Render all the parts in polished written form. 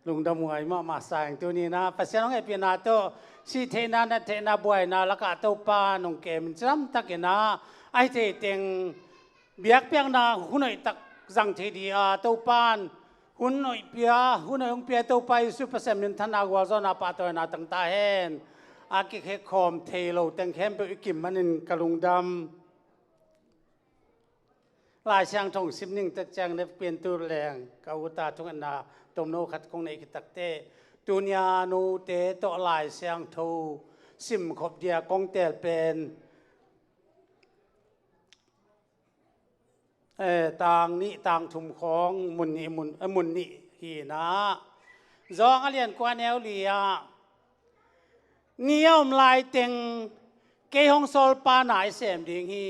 ลุงดำมวยมาสายตัวนี้นะภาษาน้องเอเปียนาโตสิเทนานะเทนาบวยนะแล้วก็ตัวป้าน้องเกมจำตักนะไอเทเต็งเบียกเปียงนะหุ่นไอตักจังเทดีอาตัวป้านหุ่นไอเปียหุ่นไอองเปียตัวไปสุภาษามินทนากวาจนาปาตัวนาตั้งตาเห็นอากิเคคอมเทโลแต่งเข้มไปอิกิมมันนินกะลุงดำลายช่างทงสิบหนึ่งตักจังได้เปลี่ยนตัวแรงกาวุตาทุกอันนาตมโนขัดคงในกิตักเตตุนยานูเตโตลายช่างทูสิมขบเดียกองเตลเป็นต่างนี้ต่างถุมของมุนนี่มุนนี่ฮีนะจองเรียนกว่าแนวเลียเนียวลายเต็งเกยฮงโซลปาหนายเสมดิงฮี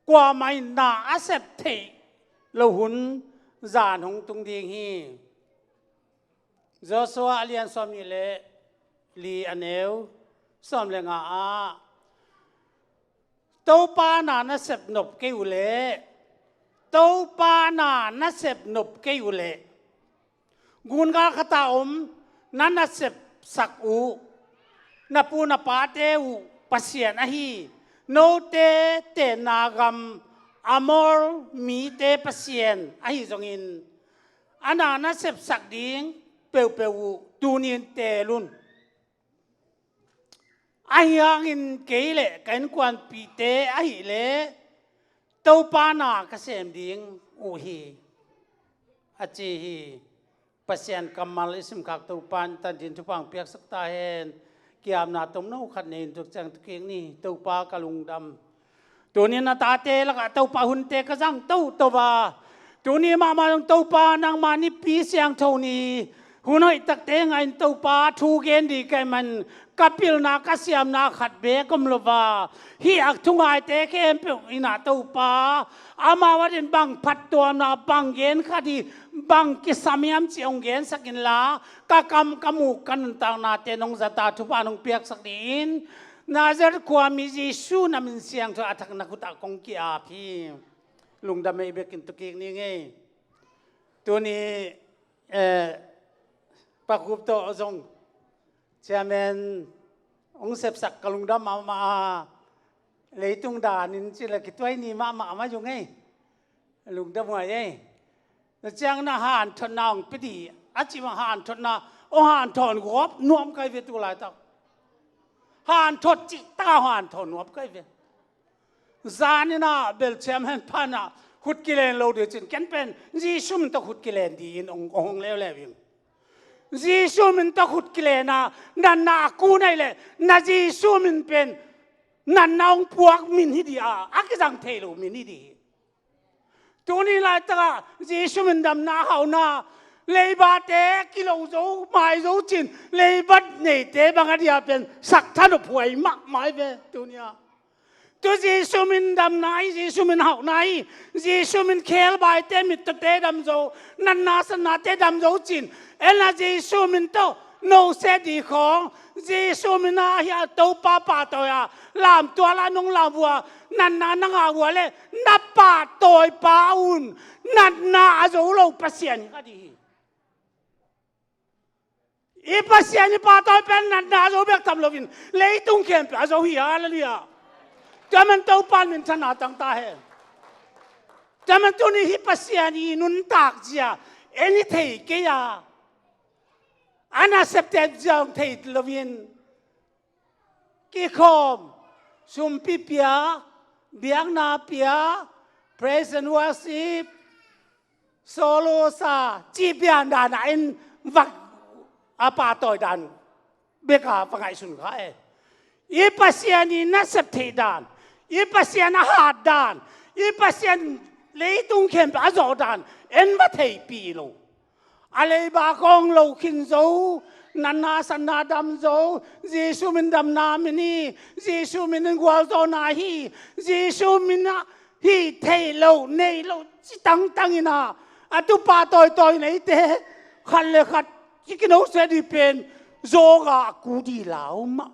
กว่าไม่นาอาเซปเทเราหุนจานของตุงดิงฮีจอสัวเรียนสอมนี่เลลีอันเอวสอมเลงอาตัวปานานาเซปนบเกยุเลตัวปานานาเซปนบเกยุเลกุนกาขตาอมนันนาเซปสักอูนับปูนับปาเตวปัสเซียนฮีโนเตเตนากรรมอมอลมีเตปัสเซียนฮีจงอินอันนั้นเสพสักดิ้งเปลวตูนินเตลุนยังอินเกยเลกันกวนปีเตเลตัวปานากเสมดิ้งอูฮีอาจีฮีปัสเซียนกัมมาลิสมขักตัวปานตันจินทุพังเปียกสักตาเห็นเกี่ยมนาตมโนขัดเนินทุกจังทุกเกียงนี่ตัวปากะลุงดำตัวนี้นาตาเตแล้วก็ตัวปาหุ่นเตกระจังตัวบาตัวนี้มาตัวปานางมานี่ปีเสียงเท่านี้หุ่นไอตักเตงไอตัวปาทูเกนดีแกมันกับพิลนากเสียมนาขัดเบกมลบาฮีอักทุ่งไอเตเกมเปียอินาตัวปาอามาวัดนบังพัดตัวนาบังเกนคดีบังกิสามียมเจียงเกนสักินลากะกมูกันต่างนาเตนงจัตตาทุปานงเปียกสักดินนาเจรความมีจิสูนามินเสียงตัวอัตกนักตะกงกีอาพีลุงดำไม่เบกินตุกินี่ไงตัวนี้ปากคุบโตจงเชมนองเสพสักกลุงดำมาเลยตุงดานินจิละกิตไว้นี่มาอยู่ไงลุงดำไงจังน่าหานทนองไปดีอาจิมาหานทนาโอหานทอนกบนวมไกเวตุลายตักหานทดจิตาหานทอนนวมไกเวจานินาเบลเชมเห็นพานะขุดกิเลนโลเดจินกันเป็นจีซุมตะขุดกิเลนดีนองเลววิ่งจีซุมตะขุดกิเลนะนันนากูในเลยนาจีซุมเป็นนันนาองพวกมินฮิดีอาอักจังเทโลมินฮิดีตัวนี้ลายตาจีสุมันดำนาเขานาเลยบาเตกิโลโจไม่โจจินเลยบัดเนี่ยเตบางทีเป็นสักท่านผู้ใหญ่มากมายเว้ตัวนี้ตัวจีสุมันดำนาจีสุมันเขานาจีสุมันเคลบายเตมิตเตดำโจนันนาสนาเตดำโจจินเอ็นจีสุมันโตโนเสดีของจีสุมินาเฮียตัวป้าตัวยาลามตัวละนงลามวัวนันนานังอาวัวเลยนับป้าตัวป้าอุ่นนันนาจะอุโลปัสเซียนก็ดีอีปัสเซียนป้าตัวเป็นนันนาจะเบิกทำโลวินเลยตุงเข้มป้าจะหิอาเลยอ่ะแต่มันตัวป้ามันชนะตั้งตาเห็นแต่มันตัวนี้ฮิปัสเซียนนุนตักเจียเอ็นี่เทเกียอันนั้นเสพติดจังเทศลวินกิคอมสุมพิเปียเบียงนาเปีย praise and worship โซโลซาจีเปียนดานอินวักอาปาตอยดันเบกาฟังไอสุนข้าอีปัสยานีนัสเสพติดดานอีปัสยานาหาดดานอีปัสยานเลยตุงเข้มอาจอดานเอ็นมาเทปีโลอะไรบากองเราขินโจนันนาสันนาดำโจเยซูมินดำนามินีเยซูมินกวาลโจนาฮีเยซูมินฮีเทโลเนโลจิตังอินาอัตุปาตอยในเตขันเลขัดที่กินเอาเสดีเป็นโจกากูดีลาวมา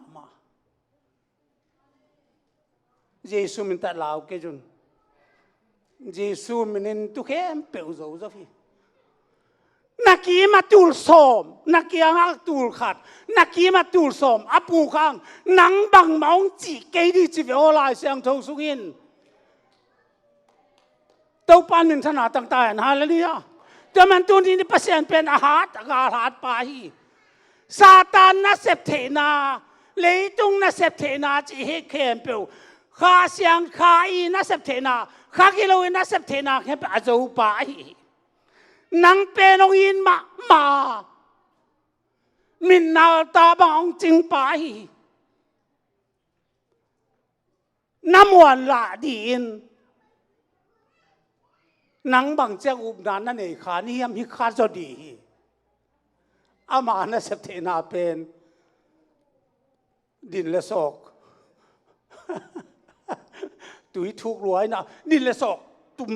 เยซูมินตัดลาวเกจุนเยซูมินตุเข้มเปลโจฟี นักกีมาตูลสมนักกีงักตูลขัดนักกีมาตูลสมอปูขังนังบังมองจีเกดีจีเวอลายเสียงทงสุกินตัวปานินธนาต่างๆฮาเลลูยาแต่มันตัวนี้เปอร์เซ็นต์เป็นอาหารไปซาตานน่ะเสพเทนาเลยตรงน่ะเสพเทนาจีเฮเข้มเปียวข้าเสียงข้าอีน่ะเสพเทนาข้ากิโลน่ะเสพเทนาเข้มเปียวอาจูไปนังเป็นองอินมามินนาตาบังจิงไปน้ำวันละดีนนังบังเจ้าอุบนานนั่นเองขานี่ยมีขาจะดีอามานะเสพเทนาเป็นดินและศอกตุยทุกรวยนะดินและศอกตุ่ม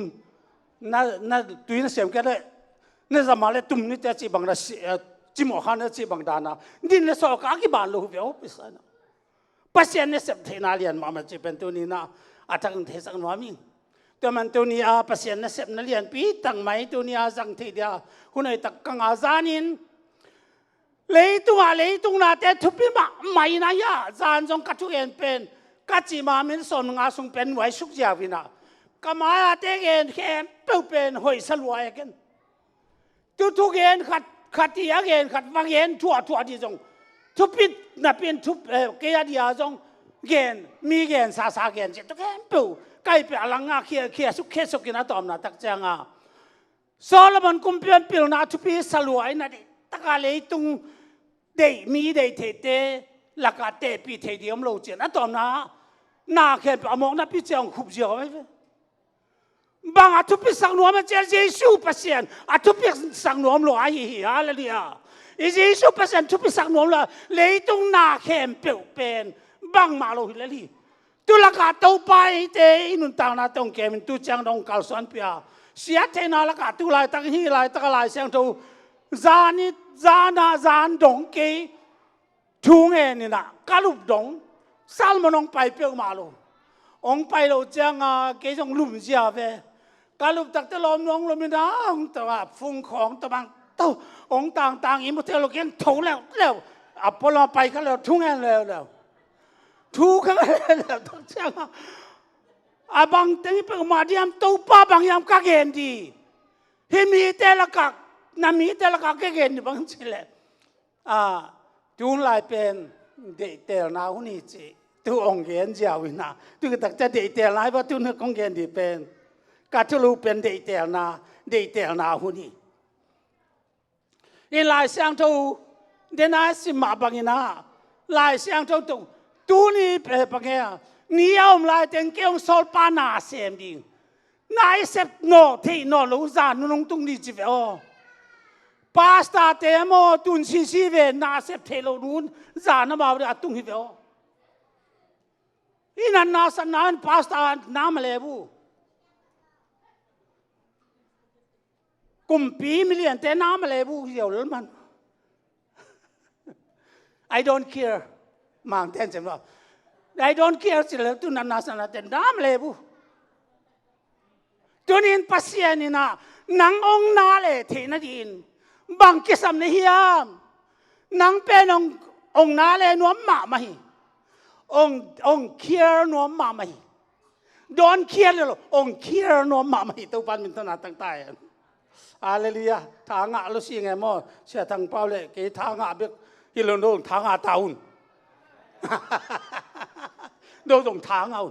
น่าตุยน่าเสียมกันเลยนี่สมัยเลยตุ่มนี่จะจีบังนะจีหมอขันนี่จีบังดานะดินและศอกอากิบานลูกเบี้ยวพิษนะปัจจัยนี่เสพเทนาเรียนมามันจะเป็นตัวนี้นะอาจจะกันเทสังนวามิงแต่มันตัวนี้ปัจจัยนี่เสพนั่นเรียนปีตั้งไหมตัวนี้สังเทเดียคุณไอ้ตักกังอาจานินเลยตัวน่ะแต่ทุบปีมาไม่นะยาจานจงกัดทุกเอ็นเป็นกัดจีมามินสนงาสงเป็นไว้สุกยาวินะก็มาเตเอ็นแค่เปเป็นหอยสลวยกันทุกเอ็นขัดที่เอ็นขัดวางเอ็นทั่วที่จงทุบปีน่ะเป็นทุบเกียร์เดียจงเอ็นมีเอ็นซาเอ็นเจ็ดทุกเอ็นเปใกล้ไปอลังงาเขียสุกกินนะตอมนะตักจังอ่ะโซโลมอนกุมเปียนปิลนะทุบปีสลวยนะดิตะกาเลยตุงเดมีเดเทเตลักาเตปีเทเดียมโลเจนะตอนนั้นน่าแค่อมองนับพิจารณ์ขุบเจียวไว้บางอาทุพิสังนวมเจเยซูเปอร์เซ็นต์อาทุพิสังนวมโลไอ้เหี้ยอะไรเนี่ยเยซูเปอร์เซ็นต์ทุพิสังนวมโลเลยตรงน่าแค่เปลี่ยวเป็นบางมาโลหิเลลีตุลักาตัวไปเตอินุนต่างนาตรงเกมินตุจังดงกาลสวนเปียเสียเทนาลักาตุลายตักฮีลายตักลายเสียงตัวจานิจานาจานดงเกทุ่งเอ็นี่นะกาลุบดงซัลมันองไปเปียวมาโลองไปโลจังเกจงลุ่มเสียเวกาลุบตักตะลอมน้องลมิดาองตว่าฟุงของตะบังเต้าองต่างอิมุเทโลเกนถูแล้วอัปปลอไปก็แล้วทุ่งเอ็นแล้วทุ่งแล้วตักจังอาบังตึงเปียวมาดิยามตู้ป้าบังยามกักเอ็นดีเฮมีเตละกักนามีแต่ละกักเกณฑ์บางทีเลยจูนลายเป็นเดเตลนาหุนี่จีตัวองเกณฑ์เจ้าวินาตัวก็ตักจะเดเตลนายว่าตัวนึกองเกณฑ์ดีเป็นกัจจุเป็นเดเตลนาหุนี่อีลายเสียงทูเดน่าสิมาบังอินาลายเสียงทูตัวนี้เป็นปังเงียนี่เอาลายเต็งเกี่ยวโซลปานาเสียมดินายเสพโนที่โนลูซานุนงตุงดีจีเวอปาสตาเตโมตุนซีเวนาเซปเทโลนูนจานมาบริอาตุงฮิเวออีนันนาสนานปาสตานามเลบูกุมปีมิเลียนเตนามเลบูเดียวลมัน I don't care มังเทนเซมว่า I don't care สิเลตุนันนาสนานเตนามเลบูตัวนี้ปัสเซียนี่นะนังองนาเลเทนดินบางกิสามนิยามนังเป็นองนาเลนวมมาไม่องเคียร์นวมมาไม่โดนเคียร์เลยองเคียร์นวมมาไม่ตัวปันมินตนาต่างๆอาเลลียทางอ่ะลุสิไงมั่วเชื่อทางเปล่าเลยกี่ทางอ่ะเบกฮิโลโดนทางอ่ะตาอุ่นโดนตรงทางเอา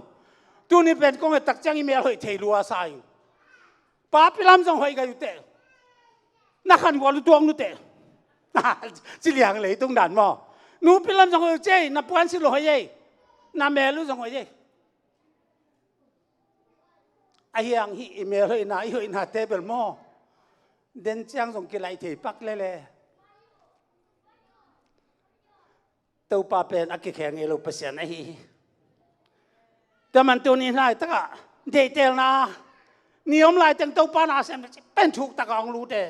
ตัวนี้เป็นก็ไม่ตักจังอีเมลให้เทลัวใส่ป้าพิลามจงให้กันอยู่เตะนักขันกว่าลูกตัวนู้เตะสิเลียงเลยตรงด่านมั่วนู้พิลามจงให้เจ้นับวันสิโลให้เจ้นับเมลูจงให้เจ้ไอ้ยังฮีอีเมลให้นาอีนาเตเบิลมั่วเดินจังจงกินไรเทปักเลยตัวป้าเป็นอักเขงเอลูเปเซียนไอ้ฮีแต่มันตัวนี้ได้ตั้งเดเตลนานิยมลายตั้งตัวป้านาเซมเป็นถูกตะกองรู้เด้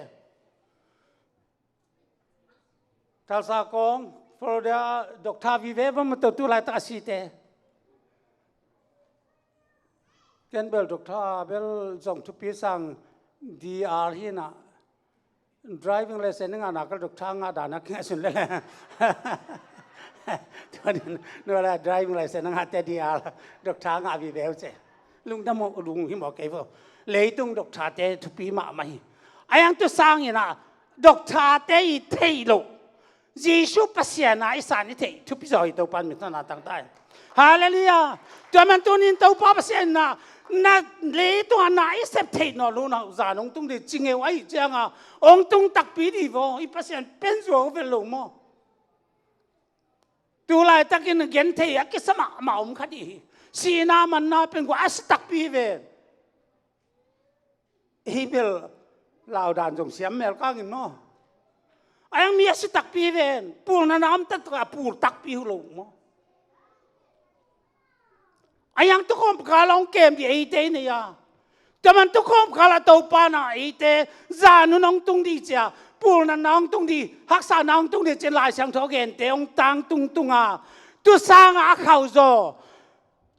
ท่าสากงฟลอริดาดอกทาวิเวว่ามันตัวลายตาสีเตเกนเบลดอกทาเบลส่งทุกปีสั่งดีอาร์ฮีนะ driving lesson นั่งนักก็ดกทางด่านักแค่สุดเลยตัวนี้นั่นแหละ driving lesson นั่งแต่เดียวดกทางวิเวลเจลุงดำลุงที่บอกเกี่ยวเลยต้องดกทาเตทุปีมาไม่ไอ้ยังตัวสร้างอย่างน่ะดกทาเตยเทโลยิสุปัสยานาอิสานิเททุปีจอยตัวปันมิตรนาต่างๆฮาเลลูยาตัวมันตัวนี้ตัวปัสยานาน่ะเลยตัวน่ะอิสเทนอลูน่ะจานองตุงเดจิงเอวไอ้เจ้าองตุงตักปีดีวะอีปัสยานเป็นโจเวลลุมั้งตัวไรตักินเงินเทียกิสมามาคดีสีน้ามันน่าเป็นกว่าอัสตักปีเวฮีเบลลาวดานจงเสียมเมลก้ากินเนาะไอ้ยังมีอัสตักปีเวนปูนน้ำตัดกับปูตักปีหูลงมั้งไอ้ยังทุกคนกาลองเกมที่ไอเตเนี่ยแต่มันทุกคนกาลตัวปานาไอเตจานุน้องตุงดีจ้าปูนน้องตุงดีฮักษาน้องตุงดีเจนลายเสียงทอเกนเตองตังตุงตัวสร้างอาเขาโจ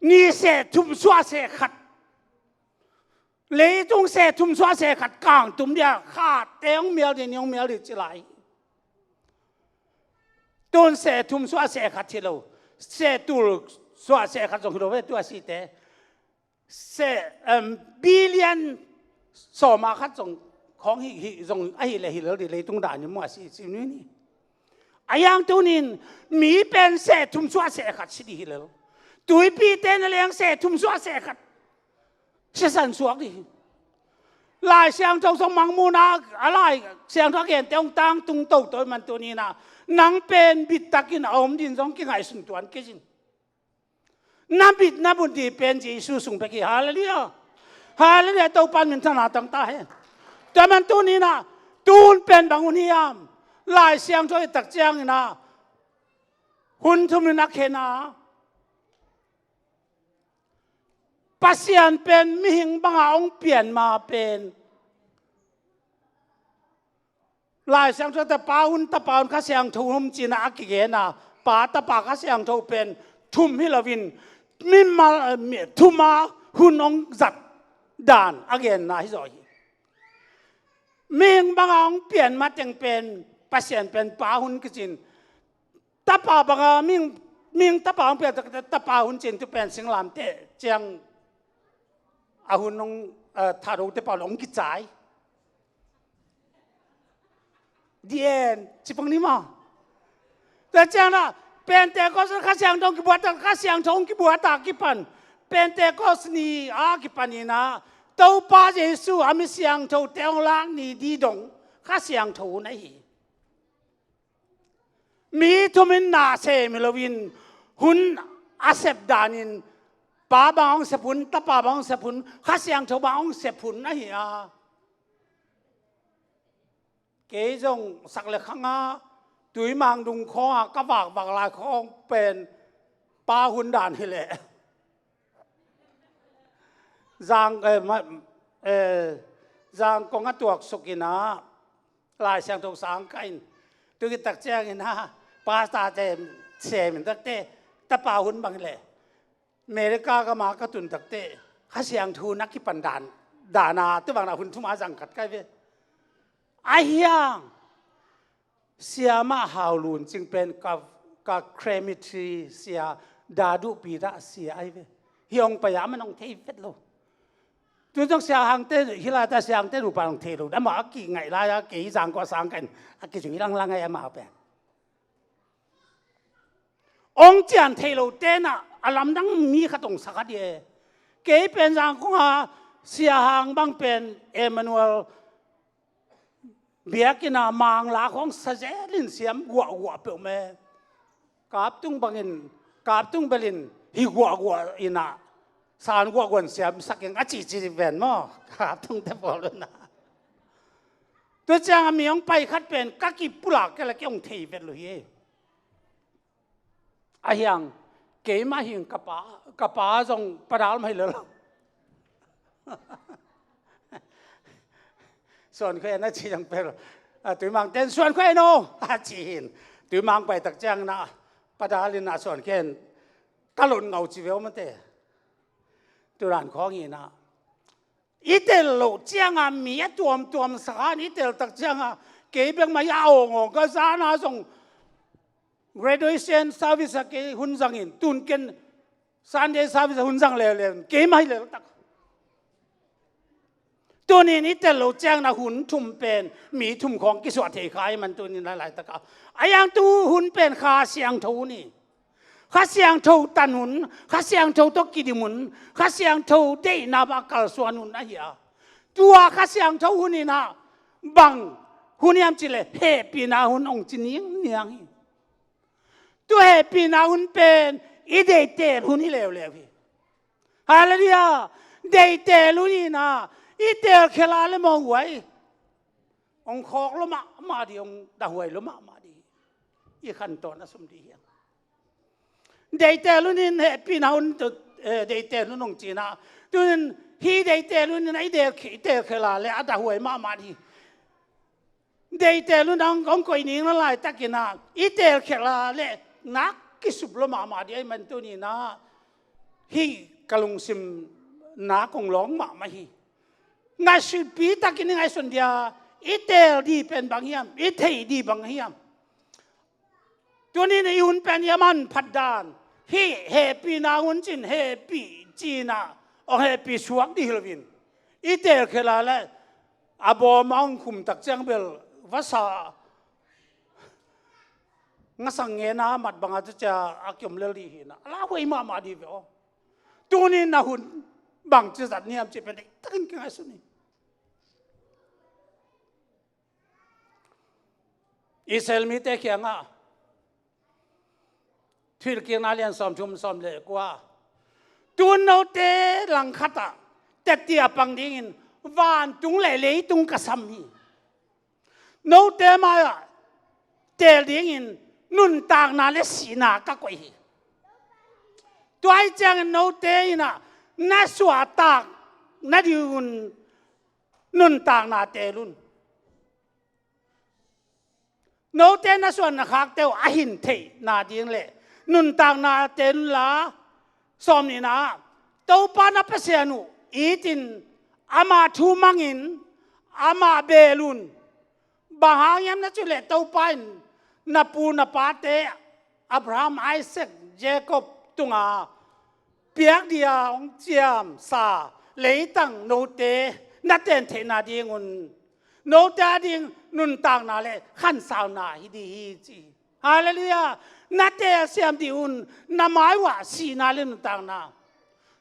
นี่เสทุมชัวเสขัดเลยตรงเสทุมชัวเสขัดกลางตุ่มเดียขาดเตองเมียดีนิองเมียดีจะไหลต้นเสทุมชัวเสขัดที่เราเสตุลชัวเสขัดจงเราเวตัวสิเตเสบิลเลียนสอมาขัดจงของหิจงไอ้เลยหิเลยเลยตรงด่านนี่มั่วสินี่ไอ้ยังตัวนี้มีเป็นเสทุมชัวเสขัดสิดีเลยตัวปีเต้นเลี้ยงเสทุมชัวเสขัดเสียสันสวกดิลายเสียงจงสมังมูนาอะไรเสียงทักเห็นเตียงตังตุงโตตัวมันตัวนี้นะนังเป็นบิดตะกินอมดินจงกินไงสุนทวนกินน้ำบิดน้ำบุญดีเป็นจีสุสุงไปกี่ฮาเลลูยาฮาเลลูยาตัวปันมันถนัดตั้งตาเห็นแต่มันตัวนี้นะตูนเป็นบางอุนิยามลายเสียงช่วยตักเจียงนะหุ่นทุ่มนักเขนาปัสยานเป็นมิหิงบางองเปลี่ยนมาเป็นลายเสียงช่วยแต่ป่าหุ่นตะป่าหุ่นข้าเสียงทุ่มจีน่ากิเกนะป่าตะป่าข้าเสียงทุ่มเป็นทุ่มฮิลาวินมิมาทุ่มมาหุ่นองจัดด่านอเกนนะฮิจอยมิหิงบางองเปลี่ยนมาจังเป็นปัสยานเป็นป่าหุ่นกิจินตะป่าบางมิงตะป่าองเปลี่ยนตะป่าหุ่นจินที่เป็นสิงลามเตเจียงอาหุ่นน้องทารุเตปาลงกิจใจดีเอ็นจิปังนี่มาแต่เจ้าน่ะเป็นแต่ก็สข้าเสียงทองกิบวัตข้าเสียงทองกิบวัตกิปันเป็นแต่ก็สนีกิปันนี่นะตัวป้าเยซูอามิเสียงทองเตียงล่างนี่ดีดงข้าเสียงทองนี่มีทุมินนาเซมิลวินหุ่นอาเซบดานินป้าบางเสพุนตาป้าบางเสพุนข้าเสียงชาวบางเสพุนนะเฮียเกยจงสักเล็กข้างตุยมังดุงคอกระบากบางลายคองเป็นป้าหุ่นด่านนี่แหละจางจางกองตัวสุกินะลายเสียงตรงสางกันตุยตักแจ้งนะป้าตาเจมเสมันตักเตตาป้าหุ่นบางแหละอเมริกาก็มากระตุนตักเตะข้าเสียงทูนักกิปันด่านาตัวบางนาหุ่นทุ่มอาจังขัดใกล้เว้ไอ้ยังเสียมาฮาวลูนจึงเป็นกับเครมิทรีเสียดาดูปีระเสียไอ้เว้เฮียงไปยามันต้องเทเฟตโลตัวต้องเสียหางเตะฮิลาตาเสียหางเตะรูปต้องเทโลแล้วมาอักกี่ไงล่ะอักกี่จังก็สังกันอักกี่จุยลังไงมาเอาไปองค์เจียนเทโลเตน่ะอารมณ์ดังมีขตงสักเดียเกยเป็นสังคมเสียหางบางเป็นเอมานูเอลเบียกินามังลาของสเจลินเสียมกัวเปล่าแม่กาบตุ้งบังอินกาบตุ้งเบลินฮิกัวอินะสารกัวเสียมสักอย่างจีเวนมั้งกาบตุ้งเทปอลนะตัวจ้างมีองไปคัดเป็นกักิปุลักก็เลยก็องเทเวนเลยไอ้ยังเกยมาหิงกับป้าจงปะดาลไม่เลยส่วนใครน่าจีจังเป็นตุยมังเต้นส่วนใครโน่จีนตุยมังไปตักแจ้งนะปะดาลินะส่วนแค่กะหล่นเงาจีเวลมันเตะตุรานของอีนะอีเตลโลเจียงมีตัวมสักอันอีเตลตักแจ้ง เก็บเป็นมายาวงก็สานาส่ง graduation service เก็บหุ่นสังอินตุนเกิน Sunday service หุ่นสังเลยเก็บไม่เลยตักตัวนี้นี่แต่เราแจ้งนะหุ่นทุ่มเป็นมีทุ่มของกิสวะเทขายมันตัวนี้หลายๆตะกาไอ้ยังตัวหุ่นเป็นขาเสียงทูนี่ข้าเสียงทูตันหุ่นข้าเสียงทูตกิดิมุนข้าเสียงทูเดนาบักลสวนหุ่นนะเฮียตัวข้าเสียงทูหุ่นนี่นะบังหุ่นยามจิเลเฮปีนาหุ่นองจินิงเนียงตัวเฮปีนาหุ่นเป็นอีเดเตอร์หุ่นนี่เลวพี่ฮาเลลูยาเดเตอร์หุ่นนี่นะอีเตอร์เคลาเลมองไว้องคอกลมาดีองดาวไว้ลมาดีอีขั้นตอนนั้นสมดีเดย์เตลุนินเฮปีนาอุนตุเดย์เตลุนองจีน่าตุนฮีเดย์เตลุนินไอเดย์เคลาเลอาดาวไว้มาดีเดย์เตลุนองคอยนิ่งละลายตักินาอีเตอร์เคลาเลนักกิสุบลมาดีไอมันตุนีนะฮีกลุงซิมนักองหลงมาฮีงานสุดปีตักินงานสุดเดียอีเตอร์ดีเป็นบางอย่างอีเทดีบางอย่างตัวนี้ในหุ่นเป็นยามันพัดดานฮีเฮปีนาหุ่นจินเฮปีจีน่าโอเฮปีสวกดีลวินอีเตอร์เคลาเลอาบอมังคุมตักจังเบลภาษางาสังเงนะมัดบางอาจจะอากิมเลลีหินะลาเวยมาดีเวอตัวนี้นะหุ่นบางจุดนี้มันจะเป็นตั้งกันไงสุนีอิสราเอลมีแต่เขียงอ่ะทุรกีน่าเลียนสอมชุมสอมเล็กว่าตัวโนเตหลังขัดแต่เตียปังดิ่งวานตุงเล่ตุงกระซำฮีโนเตมาเตดิ่งนุนต่างนาเลสีนากะกวยฮีตัวไอ้จังโนเตน่ะน่าสวาตากน่าดิวนนุนต่างนาเตลุนโนเตน่าส่วนนักขักเตวอหินเทนาดิงเล่นุนต่างนาเตลุนละสอมนี่นะเต้าปานาเปเซียนุอีตินอามาทูมังอินอามาเบลุนบางหางยามนั่นจุเลเต้าปานนับปูนับปาเตอับราฮัมไอแซคเจคอบตุงาเปียกเดียองเจียมซาเลยตั้งโนเตนัดเตนเทนาดีงุนโนเตดิงนุนต่างนาเลขันสาวนาฮิดีฮีจีฮาเลลูยานัดเตเสียมดิอุนนามายว่าสีนาเลนุนต่างนา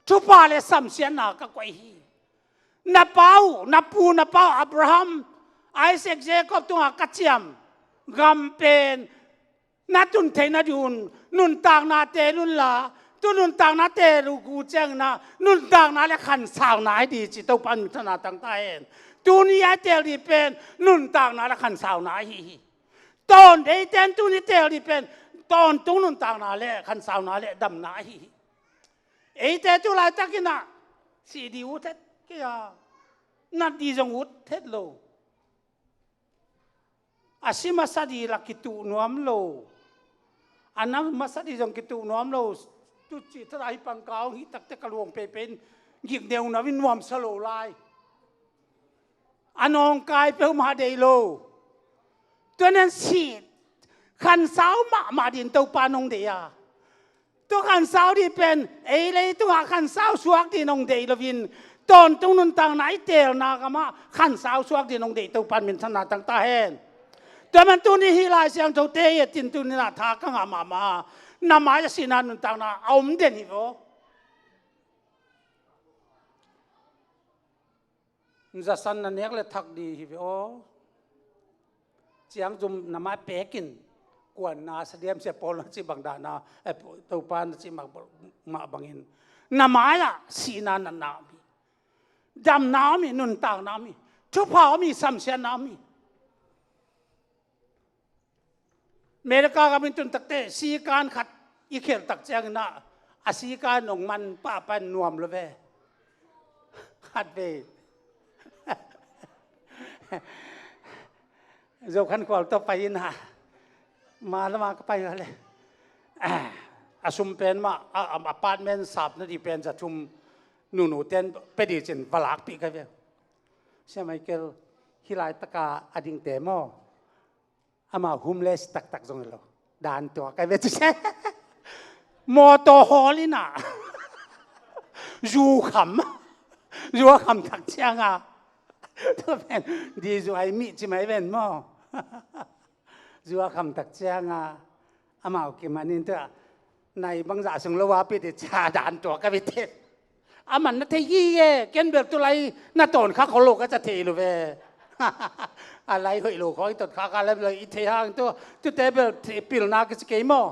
ทุปาเลสัมเสียนากะกวยฮีนับเป้านับปูนับเป้าอับราฮัมไอแซคเจคอบตุงากัจเจียมกำเป็นนัดตุนเทนาดิอุนนุนต่างนาเตลุนลาตัวนุนต่างนาเตลูกูเจงนะนุนต่างนาเลขันสาวนาดีจิตตุปันธนาต่างใต้ตัวนี้เตลีเป็นนุนต่างนาเลขันสาวนาฮีตอนเดย์เตนตัวนี้เตลีเป็นตอนตุนุนต่างนาเลขันสาวนาเลดำนาฮีเอเตตุลายตักินะสีดีอุเทเกียนัดดีจงอุเทโลอาศิมาสดีลักกิตุนวมโลอันนั้นมาสดีจงกิตุนวมโลจุดจิตไรปังกาวฮิตักเตกลวงเป็นหยิกเดียวนาวินวมสโลไลอันองกายเปลมาเดโลตัวนั้นสีขันสาวมาดินตัวปานองเดียตัวขันสาวที่เป็นเอเลยตัวขันสาวสวกที่นองเดียลวินตอนตรงนั้นต่างไหนเตลนากามาขันสาวสวกที่นองเดียตัวปานมินธนาต่างตาเห็นแต่มันตัวนี้ฮิลายเสียงตัวเตยตินตัวนี้นาทากังอามานามาจะสินานุนต่างนาเอามเดนิโวจะสันนันเอกเลยทักดีฮิโวเสียงจุ่มนามาเปกินกวนนาเสดียมเสียปอลจิบังดานาตัวปานจิมาบังอินนามาอะสีนานันนามีดำน้ำมีนุนต่างน้ำมีทุพามีสัมเสียน้ำมีเมริกาก็เป็นตุนตักเตะสีการขัดอีเขียนตักแจงนะอาสีการหนองมันป้าปันนวมเลยเว้ขัดเว้เจ้าขันกว่าต่อไปนะมาแล้วมาก็ไปเลยอาชุมเป็นมาอพาร์ตเมนต์สับนั่นที่เป็นจะชุมหนูเต้นไปดีจนบลักปีกันเว้ใช่ไหมเกลฮิลายตะกาอดิงเตมอ อามาหุมเลสตักตรงนี้ด่านตัวกันเวทุเช่มอโตฮอลิน่ะยูขำทักเชียงอ่ะตัวเป็นดีจวยมีจิไม่เป็นมั้งยูขำทักเชียงอ่ะอามาโอเคมันนี่ตัวในบางอย่างส่งละว่าไปเดชาด่านตัวกันไปเทอามันนัทยี่เย่เกินแบบตัวไรน่าตอนข้าเขาโลกก็จะเทเลยเว้ยอะไรเหรอโลกเขาตอนข้ากันแล้วเลยอีเทียงตัวเตเบิลปิลนาก็จะเกี่ยมั้ง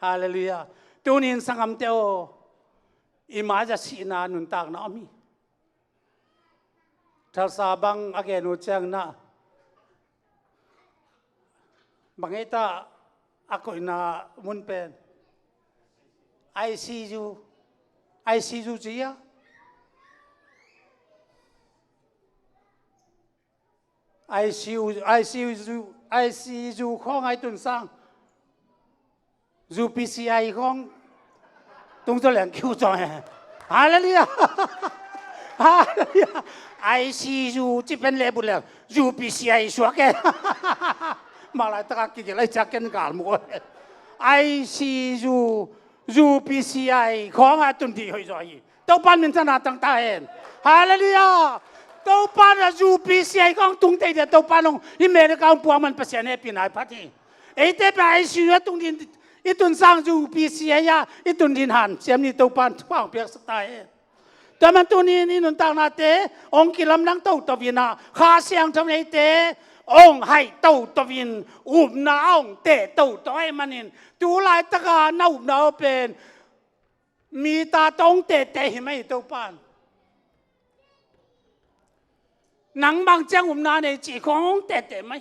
ฮาเลลูยาตัวนี้สังคมเดียวอิมาจะสีนานุนตากน้ามีทัศน์บังอาเกนุเชียงนะบางเหตุอากูน่ามุนเป็นICU จีอะICU ของไอ้ตุนสังUPCI ของตรงตัวแหลงคิวจอยฮาเลลูยาฮาเลลูยา ICU ที่เป็นเลบุล UPCI ชัวร์แกมาลายตะกี้ก็เลยจักกันกันหมด ICU UPCI ของไอ้ตุนที่เขาจอยตัวปั้นมันถนัดตั้งแต่เห็นฮาเลลูยาตัวปั้น UPCI ของตรงที่เดียวตัวปั้นของอเมริกาพวกมันเปอร์เซ็นต์เนี่ยปีไหนพัดที่ไอ้เต้ไป ICU ตรงที่อีตุนสร้างจูปีเสียยาอีตุนดินหันเสียมนี่ตัวปันทุกอย่างเปียกสไตล์แต่มันตัวนี้นี่นุนต่างนาเตองกิลำนังเต้าตวินาข้าเสียงทำไมเตองให้เต้าตวินอุบนาองเตเต้าตัวไอ้มันนี่ตัวลายตะการน่าอุบนาเป็นมีตาตองเตเห็นไหมตัวปันหนังบางเจ้าอุบนาในจีของเตไหม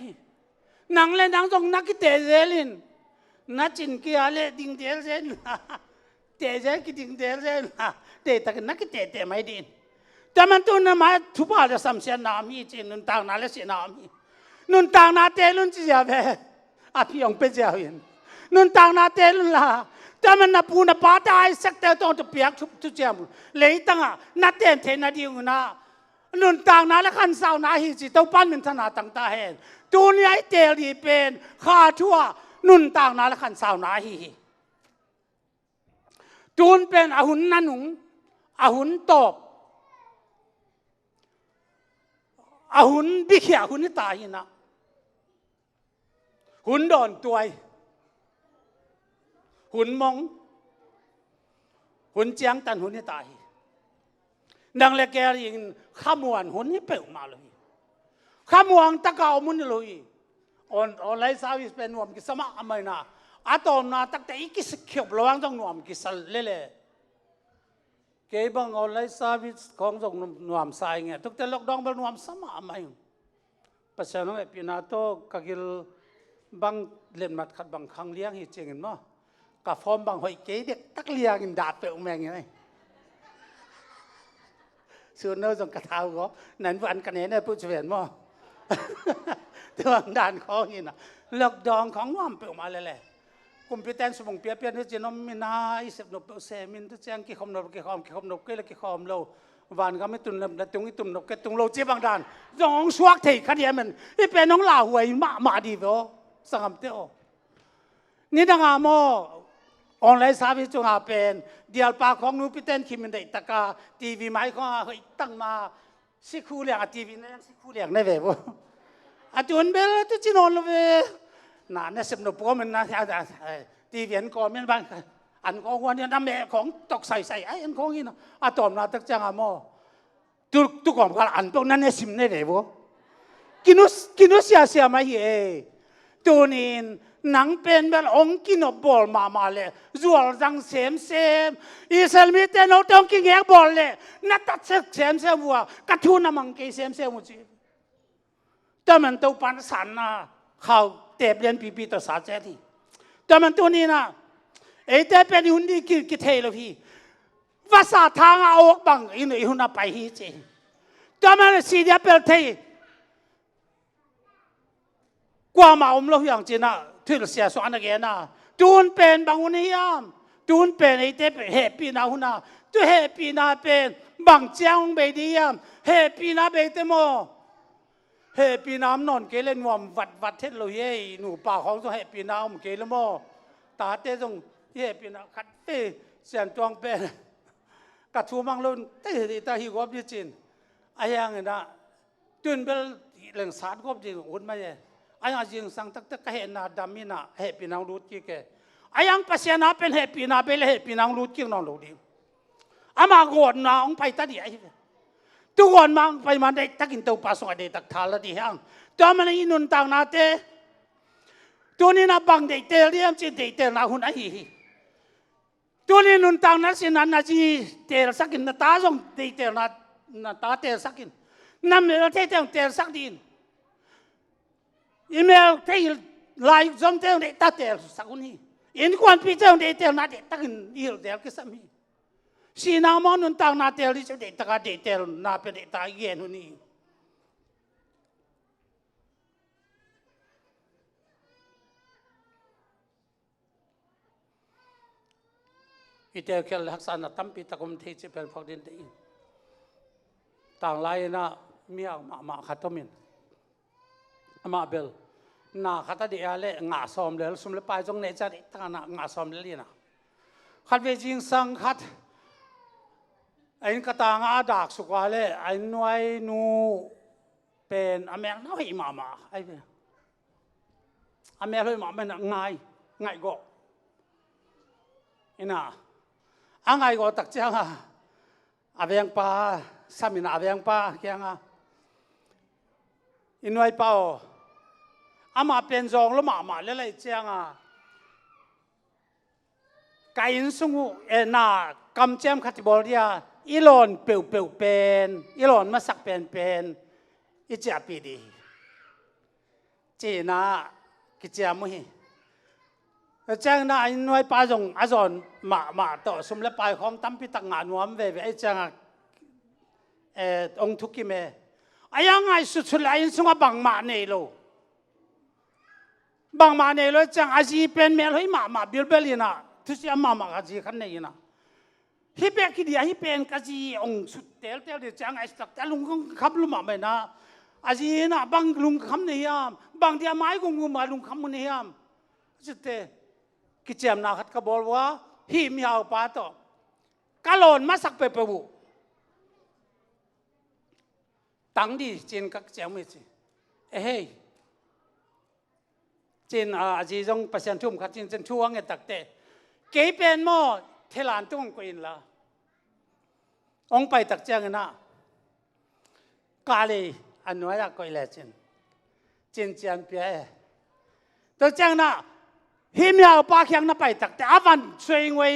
หนังเลยหนังตรงนักกิเตเรลินนัดจินกี้อะไรดิ่งเดียร์เซนเตะเจกิดิ่งเดียร์เซนเตะตะกันนักเตะไม่ดินแต่มันตัวนั้นมาทุบอะไรสัมเสียนามีจินนุนต่างนาเลเสียนามีนุนต่างนาเตลุนจีเจ้าเบอภิองเป็นเจ้าหินนุนต่างนาเตลุนละแต่มันนับปูนับปาตายสักแต่ต้องจะเปียกทุกเจ้าเลยตั้งอ่ะนัดเตนเทนนาดีอุนานุนต่างนาและขันสาวนาฮิจิตัวปั้นมันถนัดตั้งตาเห็นตัวนี้ไอเตลีเป็นข้าทั่วนุนต่างนาและขันสาวนาฮีจูนเป็นอาหุนนันุงอาหุนตบอาหุนบิเขียหุนนี่ตายนะหุนดอนตัวหุนมงหุนเจียงตันหุนนี่ตายดังเล็กแกยิงข้ามวนหุนนี่เปิดมาเลยข้ามวงตะเกามุนเลยon lai service pen nuam ki sama amaina atom na takte ikis khyop lawang jong nuam ki sal lele ke bang on lai service khong jong nuam sai nge tukte lockdown bal nuam sama amai pasano e pina to kagil bang len mat khat bang khang liang hi chengin mo ka form bang hoi ke dek tak liang in da pe meng ngai su no jong ka thau go nan van kan ne pu chwen moตัวด่านของนี่นะหลักดองของน้อมเปล่ามาเลยแหละกุมพิเตนสมองเปียเปียนี่จะน้อมมินาอิสบนบเซมินตุเจียงกี่คำนบกี่คำนบกี่ละกี่คำเราวันก็ไม่ตุนนบแต่ตรงนี้ตุนนบกี่ตรงเราเจ็บบางด่านน้องสวกเทขัดเดียมันนี่เป็นน้องลาหวยมาดีบ่สังคมเตี้ยนี่ดังอาโมออนไลน์สาวิจงอาเป็นเดียร์ปากของนูพิเตนคิมินได้ตะกาทีวีไม้ของเฮ้ยตั้งมาสิคู่เลี้ยงทีวีนั่นสิคู่เลี้ยงในเว็บอาจารย์เบลตุจินอลเวน่าเนี่ยสมนุปก็มันน่าทีวีอันก่อนมันบางอันก่อนวันนี้น้ำแม่ของตกใส่ไอ้อันของนี่นะอาตอมน่าตักจังอะโมตุกอมกันอันพวกนั้นเนี่ยสิมในเว็บกินุสเสียมาเย่ตัวนี้หนังเป็นแบบองกินบอลมาเลยรัวจังเซมอิสราเอลมีแต่เราต้องกินแยกบอลเลยนัดตัดเซมวัวกระทุนน้ำมันกี่เซมมุจิแต่มันตัวปันสันนะเขาเตะเรียนปีต่อสาเจดีแต่มันตัวนี้นะไอ้แต่เป็นหุ่นดีกิเทลพี่ภาษาทางเอาบังอินหุ่นไปฮีเจแต่มันสีเดียเป็นที่กว่ามาเราอย่างจีน่ะที่เราเสียสารกันนะจูนเป็นบางวันนี้จูนเป็นไอ้เต้เป็นเฮปีน่าหุ่นน่ะตัวเฮปีน่าเป็นบางเจ้าไม่ดีเฮปีน่าเป็นเตโม เฮปีน้ำนอนเกลนวมวัดเท็ดเลยเฮ้หนูป่าของต้องเฮปีน้ำเกลโมตาเต้ต้องเฮปีน้ำขัดเต้เสียนตวงเป็นกัดทูมังลุนเต้ตาหิวบยิ่งจินไอ้ยังไงนะตุนเป็นเรื่องสารกบจริงอุ่นไม่ใช่ไอ้ยังจริงสังตักก็เห็นนาดามินะเฮปีน้ำรูดกี่แกไอ้ยังปัสยานาเป็นเฮปีน้ำเป็นเฮปีน้ำรูดกี่นอนรูดีอามากวนนาองไปตัดใหญ่ตัวก่อนมังไปมันได้ตักินตัวปลาสวายได้ตักทาละดีฮังตัวมันอินุนต่างนาเตตัวนี้นะบังได้เตเรียมจีได้เตนาหุ่นไอ้ตัวนี้นุนต่างนั้นสินันนาจีเตสักินนาตาส่งได้เตนาตาเตสักินนั่นเมื่อเตเตสักดินอีเมลเตไลฟ์จอมเตได้ตัดเตสักคนนี้อินควันพิจารณาเตนาเตตักินอีลเตลกิสามีสีน้ำมันนุนต่างนาเตลิจะเด็ดตาเด็ดเตลนาเป็นเด็ดตาเย็นหุ่นนี้อีเตลเคลหักษานาตั้มปีตะกมที่จะเป็นพวกดินได้ต่างไล่นะมีอ่ะมาขัดต้มินมาเบลนาขัดดีอะไรงาซ้อมเลยสมเลปายจงเนจาริตานะงาซ้อมเลยนะขัดเวจิงสังขัดไอ้กตางอาดักสุกาเลไอ้นวยนูเป็นอเมริกน้อยมาไอ้เนี่ยอเมริกมาเป็นง่ายก็อินะง่ายก็ตักเจ้าอาเวียงป้าสามีนาอาเวียงป้าแค่งอินวยเป้าอามาเป็นจองแล้วมาเลยเลยเจ้าไก่อินสุงนากำเจมขัดบอลเดียอีหลอนเปลวเป็นอีหลอนมาสักเป็นอีเจ้าปีดีเจน่ากิจยามุฮีเจ้าน่าอินวยป้าจงอาจารย์มาต่อสมเลปายของตั้มพิตักงานวมเวไอ้เจ้าองทุกิเมไอ้ยังไงสุดเลยอินสุงบังมาเนโลบังมาเนโลจังอาจีเป็นเมลให้มาบิลเบลีน่ะทุกอย่างมาอาจีขันนี่น่ะฮิเปกิเดียฮิเป็นกะจีองสุดเตลเดี๋ยวจังไอ้สักแต่ลุงขับลุมาไม่นะอาจีน่ะบังลุงคำนี่ยามบังเดียไม้กงมาลุงคำนี่ยามสุดเตกิจยามนาขัดกบอลว่าฮิมีเอาป้าต่อกาลอนมาสักเปเปบุตั้งดีจีนกักเจ้าไม่จีเฮ้ยจีนอาจีจงประชันทุ่มขัดจีนช่วงเงตักเตเกี่ยเป็นหม้อเทลานตุ้งกุนละองไปตักเจ้ากันนะกาลีอันน้อยละกุยเลยจีนเจียนเปียตักเจ้านะฮิมยาวปากยังนับไปตักแต่อาวันช่วยไว้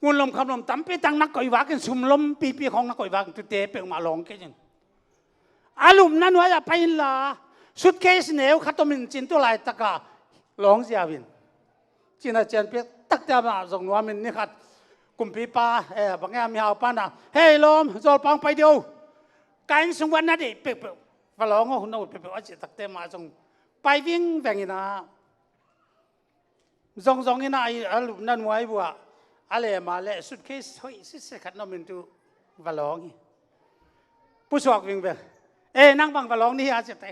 งุนลมคำลมตั้มไปตั้งนักกุยวากันสุ่มลมปีของนักกุยวากันตุเตะเปลงมาลองกันจีนอารมณ์นั้นว่าไปละสุดเคสเนวขัดตัวมินจีนตัวไหลตะกาลองเสียวินจีนอาจารย์เปียตักจะมาส่งนัวมินนี่ขัดกุมปีป้าบางแง่มีเอาป้านะเฮ้ยลมโจลปังไปเดียวการส่งวันนั้นดิเป๊ะๆว่าลองหุ่นเอาเป๊ะๆว่าจะตักเตะมาส่งไปวิ่งแบ่งอีน่ะส่งอีน่ะอารมณ์นั้นไว้บัวอะไรมาเลยสุดเคสเฮ้ยสิขัดน้ำมินตัวว่าลองผู้สวกวิ่งไปนั่งบังว่าลองนี่อาจจะแต่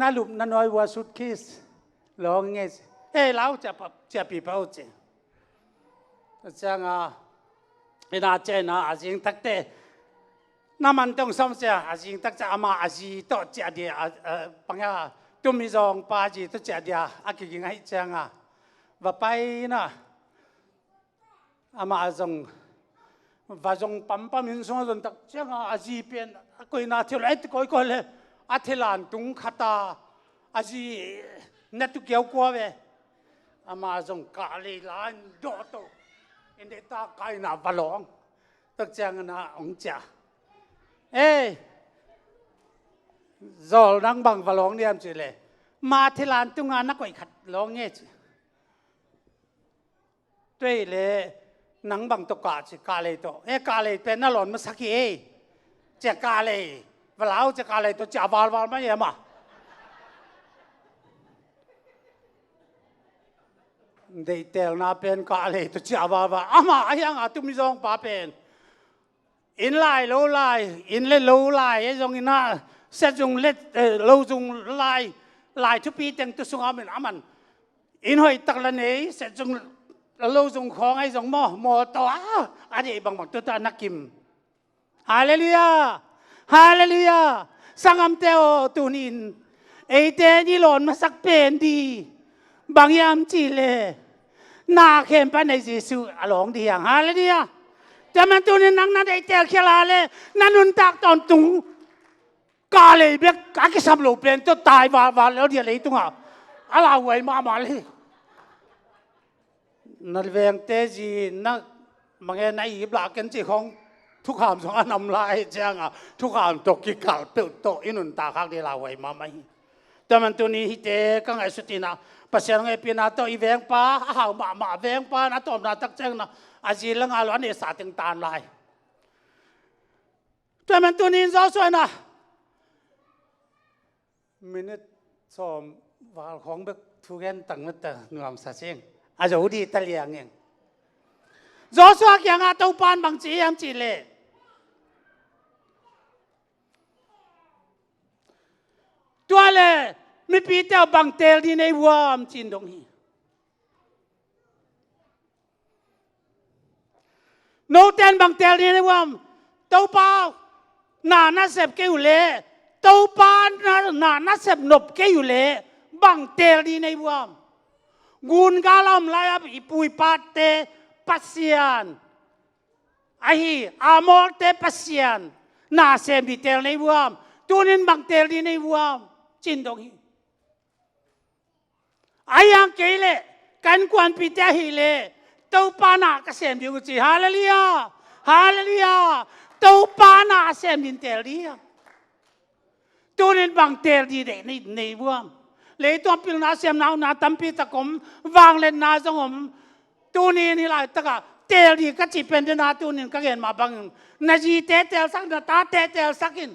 น่าหลุมน่าน้อยว่าสุดคิสลองเงี้ยเราจะปีเป้าเจจังน่าเจน่าอาจิงตักเตน้ำมันต้องสมเสียอาจิงตักจะอามาอาจีต่อเจดียปังยาตุ้มมีจองปาจีต่อเจดียอากิกิงให้จังว่าไปนะอามาจงว่าจงปั๊มมินส่งจนตักจังอาจีเป็นกุยนาเทลไอ้กุยเลยอาเทลานตุงขัตาอาจีนัตุเกี่ยวกัวเวอามาจงกาลีลานโดโตอินเดต้าไกนาบลองตักจังนะองจ่าจอลนังบังบลองเนี่ยมจิเลยมาเทลานตุงานักกุยขัดลองเงี้ยด้วยเลยนังบังตกาจิกาเลยโตกาเลยเป็นน่าหลอนมาสักกี่จะกาเลยเวลาจะกาเลยตัวจ่าบาลไม่ยังมาเดี๋ยวเตลน่าเป็นกาเลยตัวจ่าบาลอามาไอ้ยังตุ้มจงป้าเป็นอินไลโลไลอินเลโลไลไอ้จงอินน่า เสจงเล็ดเราจงลายทุกปีแต่งตัวสงอามันอามันอินหอยตักละเนยเสจงเราจงของไอ้จงหม้อตัวอันนี้บางตัวตัวนักกิมฮาเลลูยาฮาเลลูยาสังอัมเตโอตุนินไอเตนี่หล่นมาสักเป็นดีบางยามจีเลนาเข้มไปในเยซูอลองดีอย่างฮาเลลูยาแต่มันตัวนี้นั่งนั่นไอเตลเคลาเลนั่นนุนตักตอนตุงกาเลยเบียกากิสับลูเป็นตัวตายว่าแล้วเดี๋ยวเลยตุงอะไรไว้มาเลยนั่นเวงเตจีนักบางแง่ในอีบลากันจีของทุกขามสองอันนำลายเจ้าทุกขามตกกิกาเปิดโตอินุนตาข้างเดียวไว้มาไม่แต่มันตัวนี้ฮิเตกังไอสุตินะปัสสาวะไอปีนาโตอีเวงป้าหาวมาเวงป้านะตอมนาตักเจ้านะอาจีลังอาลวันเอสาติงตานลายแต่มันตัวนี้จะสวยนะมินิสอมวาลของเบกทุกแกนตั้งมันแต่หนุ่มสัจเองอาจจะอุดีตะเลียงเองโจสวกยังอาตัวปานบางจียังจีเล่ตัวเล่มีปีเต้าบางเตลที่ในวัวมจินดงฮีโนเตนบางเตลที่ในวัวมตัวเปล่านาเสพเกอยู่เล่ตัวปานนาเสพนบเกอยู่เล่บางเตลที่ในวัวมกุนกาลามลายอีปุยปาเตปัสยานไอ้อามอลเตปัสยานนาเซมดิเตลในวัวมตัวนี้บางเตลที่ในวัวมจินดงฮีไอ้ยังเกลกันกวนปีเตฮีเลตัวปานาก็เซมดิวจีฮาเลลูยาฮาเลลูยาตัวปานาเซมดินเตลดีตัวนี้บางเตลดีเดในวัวมเลยตัวพิลนาเสียมนาตั้มปีตะกมวางเล่นนาสงมตัวนี้นี่แหละตะกะเตลดีก็จีเป็นนาตัวนี้ก็เห็นมาบางนาจีเตลสักนาตาเตลสักิน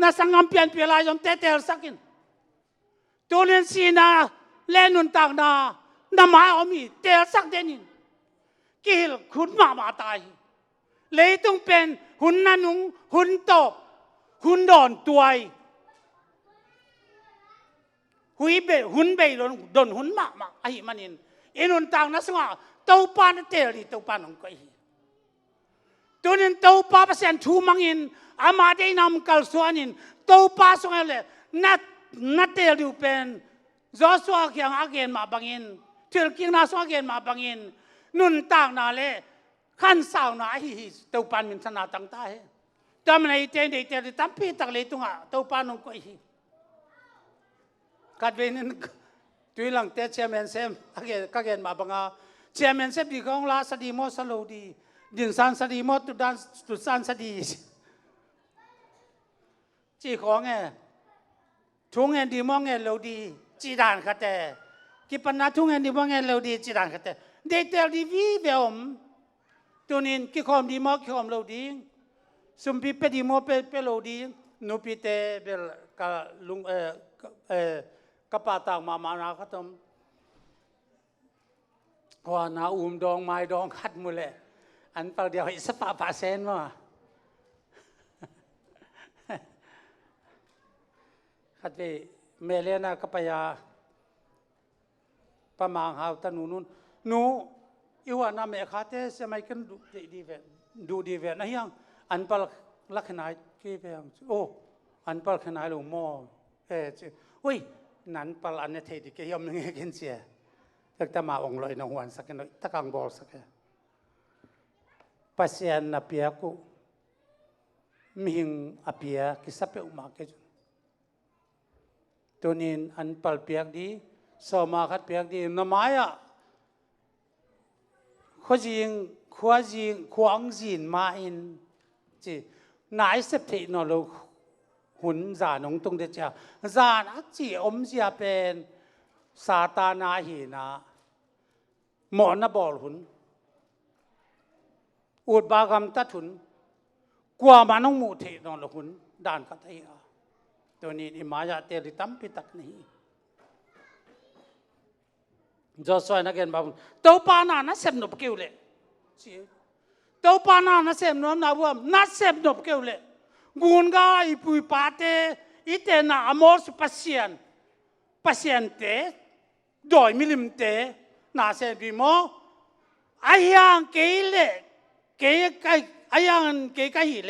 นาสังกัมเปลี่ยนเปลี่ยนลายจอมเตลสักินตัวนี้สีนาเล่นุนต่างนามาอมีเตลสักเดนินกิลขุนมาตายเลยต้องเป็นหุ่นนันุงหุ่นโตหุ่นดอนตัวหุ่นเบยโดนหุ่นมาไอ้มันอินุนต่างนัสงาเต้าปานเตลีเต้าปานของก้อยตัวนี้เต้าปาเปอร์เซ็นต์ทูมังอินอามาได้นำกัลส่วนอินเต้าปาส่งเลยนัดเตลิวเป็นจอสวากยังอาเกนมาบังอินเทลกิงนาสวากเกนมาบังอินนุนต่างนาเลขั้นสาวนาฮิเต้าปานมินสนาตั้งตาเหจำในเตลิตั้มปีตักเลยตุงเต้าปานของก้อยกัดเวนินตุยหลังเตะเชมเมนเซมก็เกณฑ์มาบังอาเชมเมนเซมดีของลาสดีมอสโลดีดินซันสดีมอตุซันสดีจีของไงทุ่งเงินดีมองเงินโลดีจีดานขัดแต่กิปนาทุ่งเงินดีมองเงินโลดีจีดานขัดแต่เดเตลดีวีเบลมตัวนี้กิคอมดีมอกิคอมโลดีสุมพิเปดีมอเปโลดีนูพิเตเบลกะลุงกปาตางมานาขตมว่านาดองไม้ดองขัดมุเลยอันเปล่าเดียวสปาปาเซนว่าขัดไปเมเลนะกปยาประมาณหาตนูนุนนูอีว่านาเมฆาเตสมัยกันดูดีเวนะยังอันเปล่าลักษณะกี่เพียงโอ้อันเปล่าขนาดหลวงมออุ้ยนั้นปลาเนเทดิเกยอมนึงเกินเสียตั้งแต่มาองลอยนวันสักหน่อยตะกังบอลสักปัสยานนับเปียกุมิหิงอเปียกิสับเปอุมาเกจตัวนี้อันปลเปียกดีสมาขัดเปียกดีนามายะขวางจีนมาอินจีนายเสพติดนอลูหุ่นจานงตรงเดียจานจีอมจีเป็นซาตานาหีนาหมอนบอลหุ่นอุดบากรรมตัดหุ่นกว่ามันต้องมุเทนอนหุ่นด่านกัตยาตัวนี้อิมายาเตลิตัมปิตักนี้จอสวยนักเรียนบางตัวปานานะเสพนบเกี่ยวเลยตัวปานานะเสพนบนาบวมนะเสพนบเกี่ยวเลย nguồn gai bùi pa te ite na amor su pasien te doi milim te na se bi mo ayang ke ayang ke hi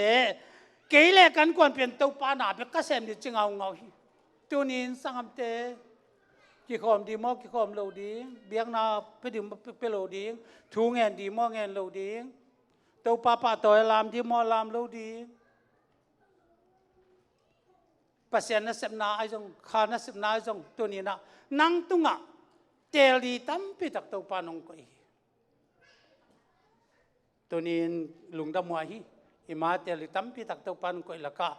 le kan kwan pen to pa na be ka sem ni chingau ngau hi tunin sangam te ki khom di mo ki khom lo di biang na pe di pe lo di thu ngen di mo ngen lo di to pa toy lam di mo lam lo di pasien na sep na ai jong kha na sep na ai jong tunin na nang tunga tel di tam pi tak to pa nong koi tunin lungda mo hi ima tel di tam pi tak to pan koi la ka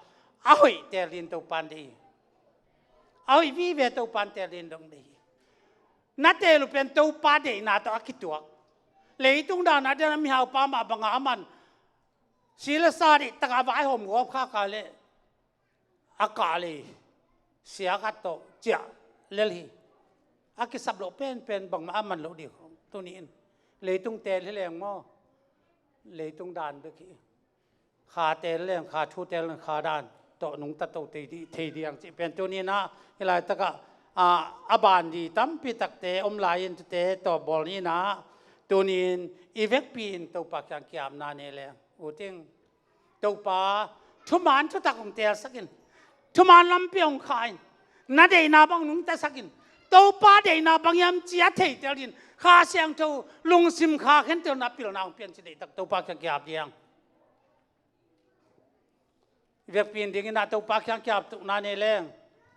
ahoi tel din to pan di ahoi vi ve to pan tel din dong di na te lu pen to pa de na to akituak le tung da na de mi hau pa ma banga man sila sa di taka vai hom ngop kha ka le akale sia ka to chia lel hi akisab lo pen bang ma man lo di to ni in le tung te le leng mo le tung dan be ki kha te leng kha thu te leng kha dan to nung ta to te di the diang chi pen to ni na ilai taka aban di tam pi tak te om lai in te to bol ni na tunin ivek pin to pa kyang kyam na ne le uting to pa thuman thu tak ong tel sakin thuman lam piong khai na de na bang nung ta sakin to pa de na bang yam chia thei tel din kha siang tho lung sim kha khen tel na pil na ong pian chi de tak to pa kyang kyam diang ivek pin ding na to pa kyang kyam tu na ne leng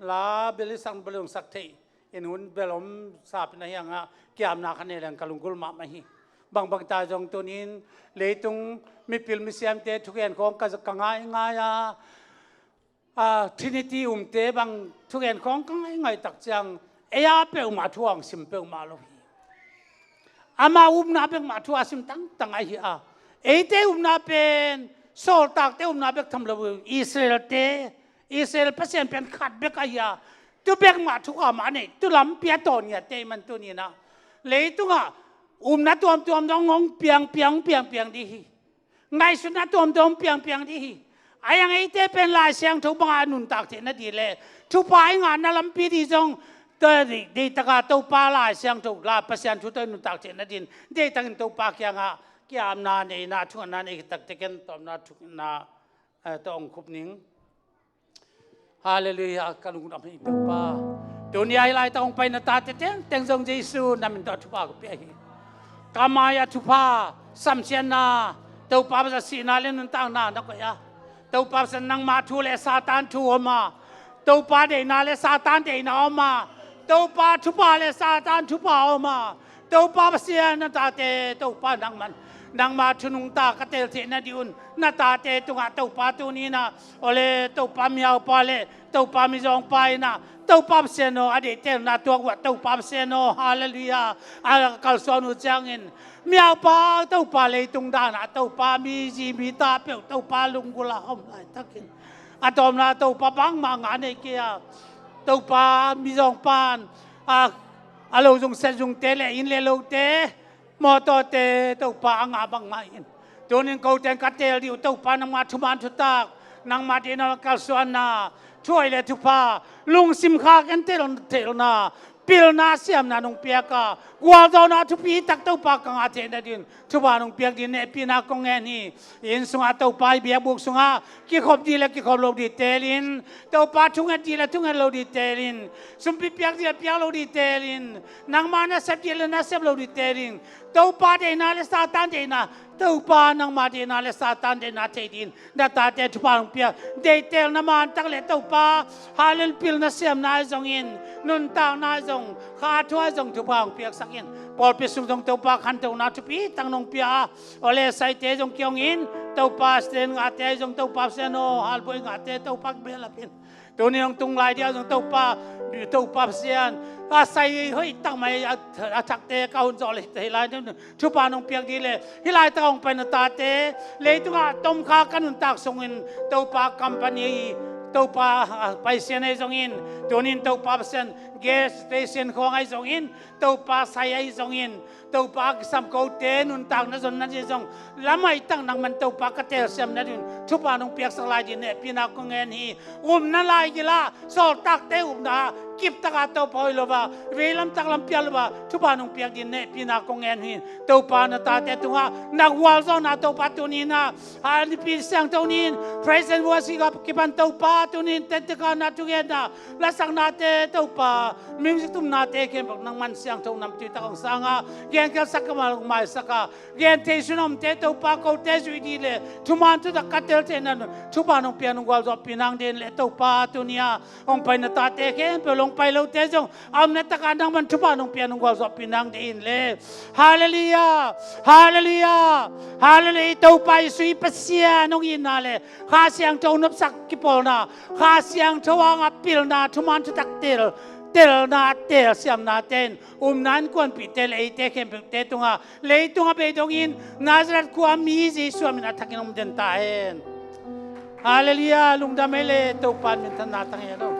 la beli sang belung sak thei in hun belom sap na yang kiam na khane lang kalungul ma ma hi bang ta jong tunin leitung mi pil mi siam te thuken khong ka nga ya trinity te bang thuken khong ka ngai tak chang eya pe ma thuang sim pe ma lo hi ama na pe ma thua sim tang ai hi te na pen sol tak te na pe tham lo Israel pasien pen khat be ka ya tu bek ma thu ka ma ne tu lam pia ton ya te man tu ni na le tu nga na tuam dong ngong piang di hi ngai su na tuam piang di hi ayang ai te pen la siang thu ba nun tak te na di le thu pa nga na lam pi di jong te di ta ka to pa la siang thu la pasien thu te nun tak te na din de tang to pa kya nga kiam na ne na thu na ne tak te ken tom na thu na to ong khup ning Hallelujah kalung nam hi pa dunia lai ta ong pai na ta te teng jong Jesu nam to thu pa ko pe hi kamaya thu pa sam chen na to pa sa si na le nun tang na ko ya to pa sa nang ma thu le satan thu ma to pa de na le satan de na ma to pa thu pa le satan thu pa ma to pa sia na ta te to pa nang ma thunung ta ka tel the na diun na ta te tunga to pa tu ni na ole to pa miao pa le to pa mi jong pa na to pa se no ade tel na to wa to pa se no hallelujah a kal so nu chang in miao pa to pa le tung da na to pa mi ji mi ta pe to pa lung gula hom lai takin atom na to pa bang ma nga ne kia to pa mi jong pan a lo jong se jong te le in le lo te mò to te to pa nga bang mai in tonin ko ten ka tel di to pa nang ma thuman thu tak nang ma de na kal suan na thoi le thu pa lung sim kha kan tel na pil na siam na nong pia ka gwal do na thu pi tak to pa ka nga te na din thu ba nong piak din ne pi na kong nge ni in sunga to pa bia buk sunga ki khop di le ki khop lo di telin to pa thu nga di le thu nga lo di telin sum pi piak di piak lo di telin nang ma na sep di le na sep lo di telin to pa de na le satan de na to pa nang ma de na le satan de na te din na ta te thu pa nong pia de tel na man tak le to pa halil pil na siam na zong in nun ta na zong kha thua zong thu pa nong pia sakin pol pi sung dong to pa khan to na thu pi tang nong pia ole sai te jong kyong in to pa sten nga te jong to pa se no hal boi nga te to pa be la pin to ni nong tung lai dia jong to pa sian a sai hoi tang mai a thak te ka hun zo le te lai thu pa nong piak di le hi lai ta ong pa na ta te le tu nga tom kha kan tak song in to pa company tàu pa pai sen ai zong in tunin tàu pa sen gas station khong ai zong in tàu pa sai ai zong in tàu pa sam ko te nun tang na zon na je zong lamai tang nang man tàu pa ka tel sem na din thu pa nong piak sak lai din ne pina ko ngen hi na lai gila so tak te na kip taka tàu poi lo ba velam tak lam pial ba thu pa nong piak din ne pina ko ngen hi tàu pa na ta te tunga na wal zo na tàu pa tunina ha ni pi sang tunin present was ga kipan tàu pa tunin te te ka na tugenda la sang na te tàu pa music tum na te ken bak nang man siang thong nam ti ta kong sanga gen ka sakama mai saka gen te sunom te tàu pa ko te su di le thuman tu da katel te na thu pa nong pian ngwal zo pinang den le tàu pa tunia ong pai na ta te ken pe long pai lo te jong am na ta ka nang man thu pa nong pian ngwal zo pinang din le hallelujah hallelujah hallelujah tàu pa sui pasia nong in na le kha siang thong nop sak ki pol na kha siang thawang apil na thuman tu tak tel na tel siam na ten nan kon pi tel ei te kem te tunga le tunga be dong in Nazareth ku ami Jesu amin athakin om den ta hen hallelujah lungdamele to pan min tan na tang eno